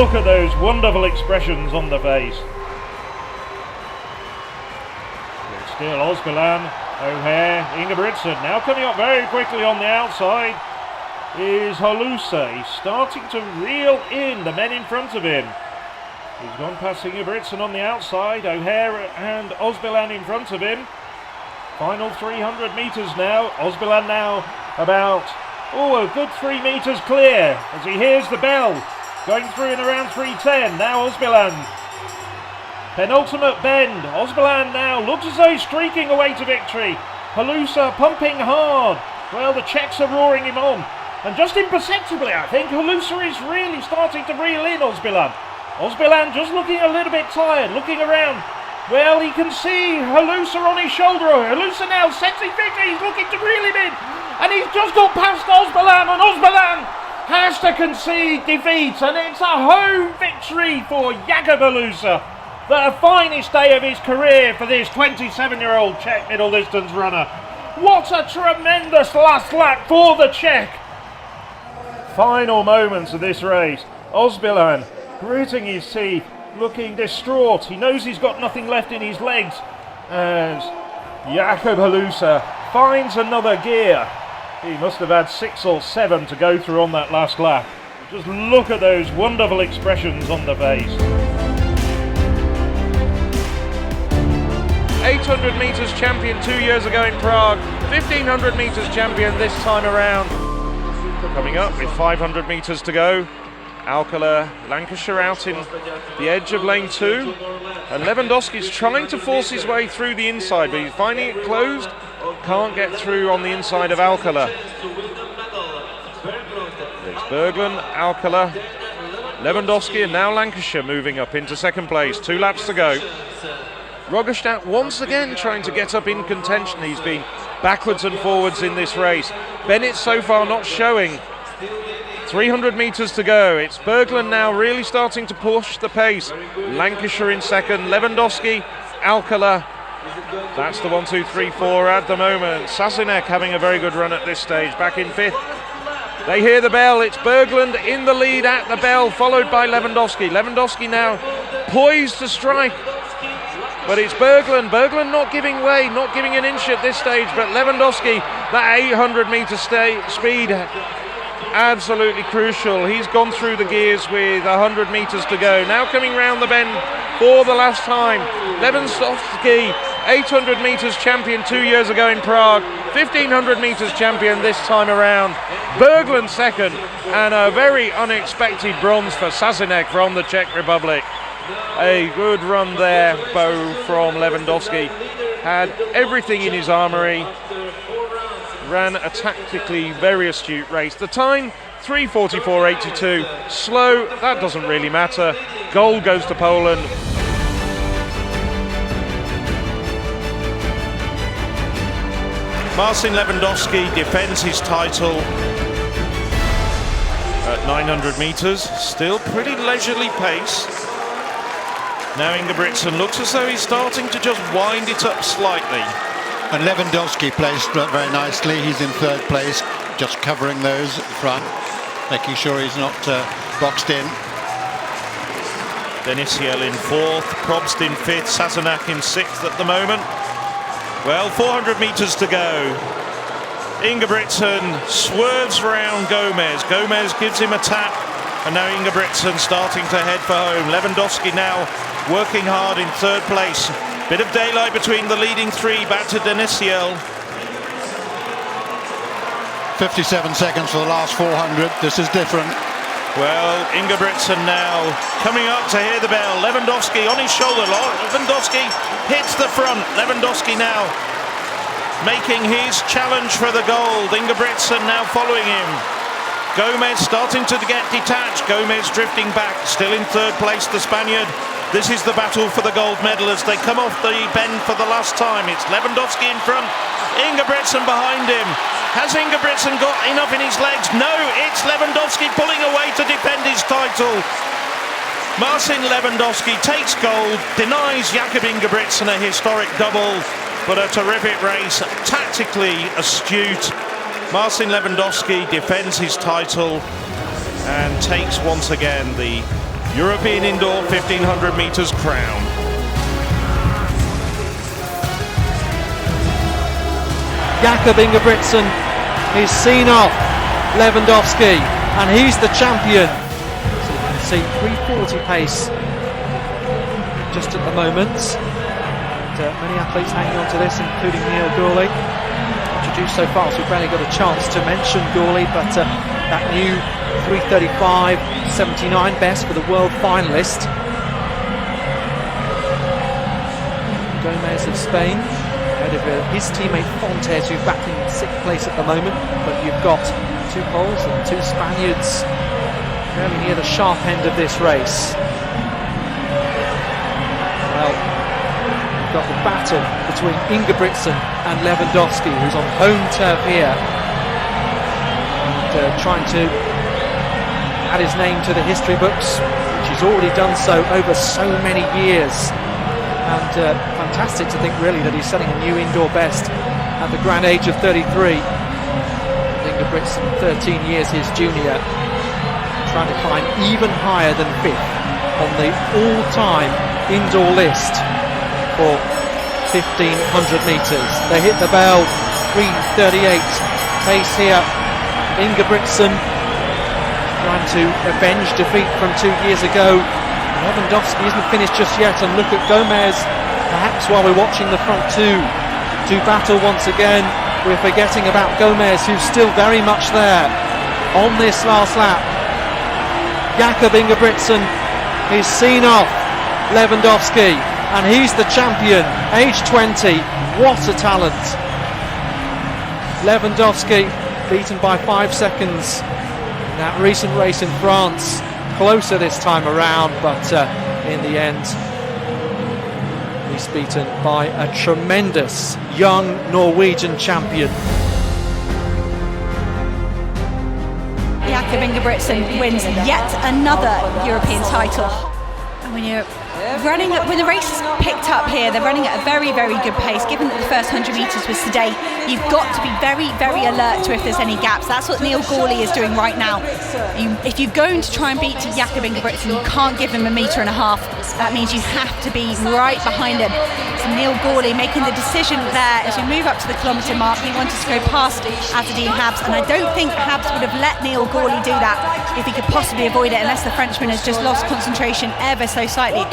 look at those wonderful expressions on the face. It's still Osbilan, O'Hare, Ingebrigtsen. Now coming up very quickly on the outside is Halusa. He's starting to reel in the men in front of him. He's gone past Ingebrigtsen on the outside, O'Hare and Osbilan in front of him. Final 300 metres now. Osbilan now about, a good 3 metres clear as he hears the bell going through in around 3:10. Now Osbilan. Penultimate bend. Osbilan now looks as though he's streaking away to victory. Halusa pumping hard. Well, the Czechs are roaring him on. And just imperceptibly, I think, Halusa is really starting to reel in Osbilan. Osbilan just looking a little bit tired, looking around. Well, he can see Halusa on his shoulder. Halusa now sets his victory. He's looking to reel him in. And he's just got past Osbilan. And Osbilan has to concede defeat. And it's a home victory for Jakob Halusa. The finest day of his career for this 27-year-old Czech middle distance runner. What a tremendous last lap for the Czech. Final moments of this race. Osbilan gritting his teeth, looking distraught. He knows he's got nothing left in his legs as Jakob Halusa finds another gear. He must have had 6 or 7 to go through on that last lap. Just look at those wonderful expressions on the face. 800 metres champion 2 years ago in Prague, 1500 metres champion this time around. Coming up with 500 metres to go. Alcala, Lancashire out in the edge of lane 2, and Lewandowski's trying to force his way through the inside, but he's finding it closed, can't get through on the inside of Alcala. It's Berglund, Alcala, Lewandowski, and now Lancashire moving up into second place. 2 laps to go. Rogestad once again trying to get up in contention. He's been backwards and forwards in this race. Bennett so far not showing. 300 metres to go. It's Berglund now really starting to push the pace. Lancashire in second. Lewandowski, Alcala. That's the 1, 2, 3, 4 at the moment. Sasinek having a very good run at this stage, back in 5th. They hear the bell. It's Berglund in the lead at the bell, followed by Lewandowski. Lewandowski now poised to strike. But it's Berglund. Berglund not giving way, not giving an inch at this stage. But Lewandowski, that 800 metre speed, absolutely crucial. He's gone through the gears with 100 metres to go. Now coming round the bend for the last time. Lewandowski, 800 metres champion 2 years ago in Prague. 1500 metres champion this time around. Berglund second. And a very unexpected bronze for Sasinek from the Czech Republic. A good run there, Bo, from Lewandowski. Had everything in his armoury. Ran a tactically very astute race. The time, 3:44.82. Slow, that doesn't really matter. Gold goes to Poland. Marcin Lewandowski defends his title at 900 metres. Still pretty leisurely pace. Now Ingebrigtsen looks as though he's starting to just wind it up slightly. And Lewandowski placed very nicely. He's in 3rd place, just covering those at the front, making sure he's not boxed in. Denisiel in 4th, Probst in 5th, Sasinek in 6th at the moment. Well, 400 metres to go. Ingebrigtsen swerves round Gomez. Gomez gives him a tap, and now Ingebrigtsen starting to head for home. Lewandowski now working hard in 3rd place. Bit of daylight between the leading 3, back to Denisiel. 57 seconds for the last 400. This is different. Well, Ingebrigtsen now coming up to hear the bell. Lewandowski on his shoulder. Lewandowski hits the front. Lewandowski now making his challenge for the gold. Ingebrigtsen now following him. Gomez starting to get detached. Gomez drifting back. Still in 3rd place, the Spaniard. This is the battle for the gold medal as they come off the bend for the last time. It's Lewandowski in front, Ingebrigtsen behind him. Has Ingebrigtsen got enough in his legs? No, it's Lewandowski pulling away to defend his title. Marcin Lewandowski takes gold, denies Jakob Ingebrigtsen a historic double, but a terrific race, tactically astute. Marcin Lewandowski defends his title and takes once again the European Indoor 1500 metres crown. Jakob Ingebrigtsen is seen off Lewandowski, and he's the champion. So you can see 340 pace just at the moment. And, many athletes hanging on to this, including Neil Gourley. Introduced so far, so we've barely got a chance to mention Gourley, but that new 3:35.79 best for the world finalist. Gomez of Spain, ahead of his teammate Fontes, who's back in 6th place at the moment. But you've got 2 Poles and 2 Spaniards fairly near the sharp end of this race. Well, you've got the battle between Ingebrigtsen and Lewandowski, who's on home turf here, and trying to add his name to the history books, which he's already done so over so many years. And fantastic to think really that he's setting a new indoor best at the grand age of 33. Ingebrigtsen, 13 years his junior, trying to climb even higher than 5th on the all-time indoor list for 1500 metres. They hit the bell, 3:38 pace here. Ingebrigtsen trying to avenge defeat from 2 years ago. Lewandowski isn't finished just yet, and look at Gomez, perhaps while we're watching the front two to battle once again. We're forgetting about Gomez, who's still very much there on this last lap. Jakob Ingebrigtsen is seen off Lewandowski, and he's the champion, age 20. What a talent. Lewandowski beaten by 5 seconds in that recent race in France. Closer this time around, but in the end he's beaten by a tremendous young Norwegian champion. Jakob Ingebrigtsen wins yet another European title. And when you're running, when the race is picked up here, they're running at a very, very good pace. Given that the first 100 metres was today, you've got to be very, very alert to if there's any gaps. That's what Neil Gourley is doing right now. If you're going to try and beat Jakob Ingebrigtsen, you can't give him 1.5 metres. That means you have to be right behind him. So Neil Gourley making the decision there as we move up to the kilometre mark. He wanted to go past Azadine Habs, and I don't think Habs would have let Neil Gourley do that if he could possibly avoid it, unless the Frenchman has just lost concentration ever so slightly.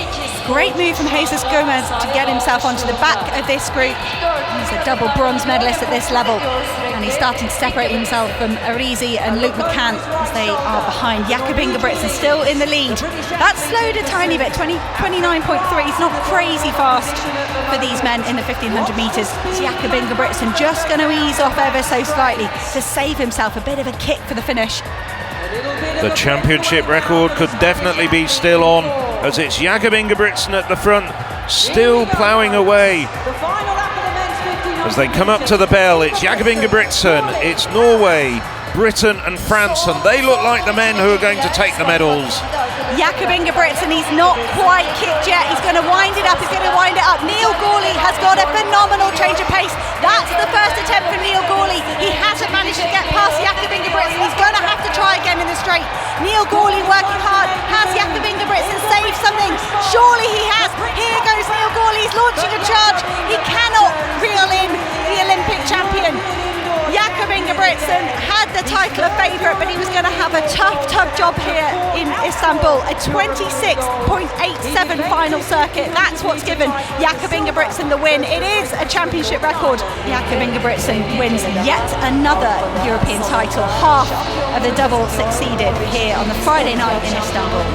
Great move from Jesus Gomez to get himself onto the back of this group. He's a double bronze medalist at this level, and he's starting to separate himself from Arizi and Luke McCann as they are behind. Jakob Ingebrigtsen still in the lead. That's slowed a tiny bit, 29.3. It's not crazy fast for these men in the 1500 metres. Jakob Ingebrigtsen just going to ease off ever so slightly to save himself a bit of a kick for the finish. The championship record could definitely be still on, as it's Jakob Ingebrigtsen at the front, still ploughing away. As they come up to the bell, it's Jakob Ingebrigtsen, it's Norway, Britain and France, and they look like the men who are going to take the medals. Jakob Ingebrigtsen, he's not quite kicked yet. He's going to wind it up, Neil Gourley has got a phenomenal change of pace. That's the first attempt for Neil Gourley. He hasn't managed to get past Jakob Ingebrigtsen. He's going to have to try again in the straight. Neil Gourley working hard. Has Jakob Ingebrigtsen saved something? Surely he has. Here goes Neil Gourley. He's launching a charge. He cannot reel in the Olympic champion. Jakob Ingebrigtsen had the title of favourite, but he was going to have a tough job here in Istanbul. A 26.87 final circuit. That's what's given Jakob Ingebrigtsen the win. It is a championship record. Jakob Ingebrigtsen wins yet another European title. Half of the double succeeded here on the Friday night in Istanbul.